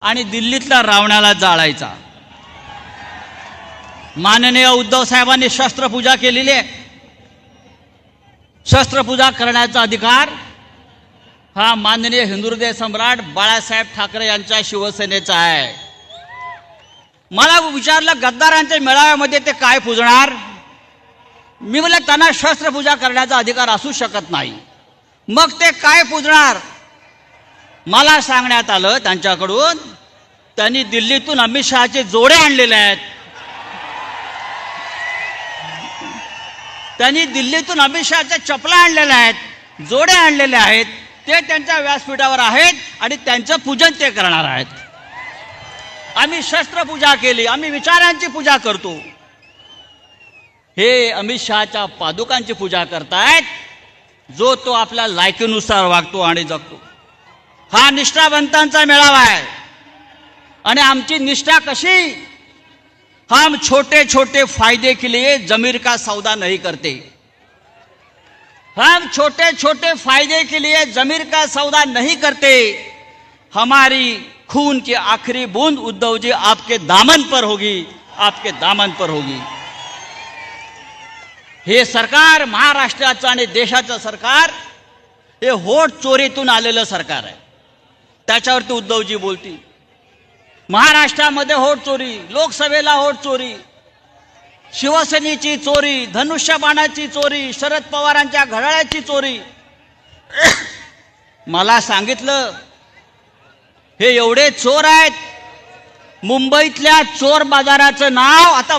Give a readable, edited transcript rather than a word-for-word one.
आणि दिल्लीतल्या रावणाला जाळायचा। माननीय उद्धव साहेबांनी शस्त्रपूजा केलेली आहे। शस्त्रपूजा करण्याचा अधिकार हा माननीय हिंदुहृदय सम्राट बाळासाहेब ठाकरे यांच्या शिवसेनेचा आहे। मला विचारलं गद्दारांच्या मेळाव्यामध्ये ते काय पूजणार? मी म्हटलं त्यांना शस्त्रपूजा करण्याचा अधिकार असू शकत नाही, मग ते काय पूजणार? मला सांगण्यात आलं त्यांच्याकडून त्यांनी दिल्लीतून अमित शहाचे जोडे आणलेले आहेत। त्यांनी दिल्लीतून अमित शहाच्या चपला आणलेल्या आहेत, जोडे आणलेले आहेत, ते त्यांच्या व्यासपीठावर आहेत आणि त्यांचं पूजन ते करणार आहेत। आम्ही शस्त्रपूजा केली, आम्ही विचारांची पूजा करतो। हे अमित शहाच्या पादुकांची पूजा करतायत, जो तो आपल्या लायकीनुसार वागतो आणि जगतो। हा निष्ठावंतांचा मेळावा आहे आणि आमची निष्ठा कशी? हम छोटे छोटे फायदे के लिए जमीर का सौदा नहीं करते। हम छोटे छोटे फायदे के लिए जमीर का सौदा नहीं करते। हमारी खून की आखिरी बूंद उद्धव जी आपके दामन पर होगी, आपके दामन पर होगी। हे सरकार महाराष्ट्राचं आणि देशाचं सरकार हे होट चोरीतून आलेलं सरकार आहे। त्याच्यावरती उद्धवजी बोलतील महाराष्ट्रामध्ये होट चोरी, लोकसभेला होट चोरी, शिवसेनेची चोरी, धनुष्यबाणाची चोरी, शरद पवारांच्या घड्याळाची चोरी। मला सांगितलं हे एवढे चोर आहेत, मुंबईतल्या चोर बाजाराचं नाव आता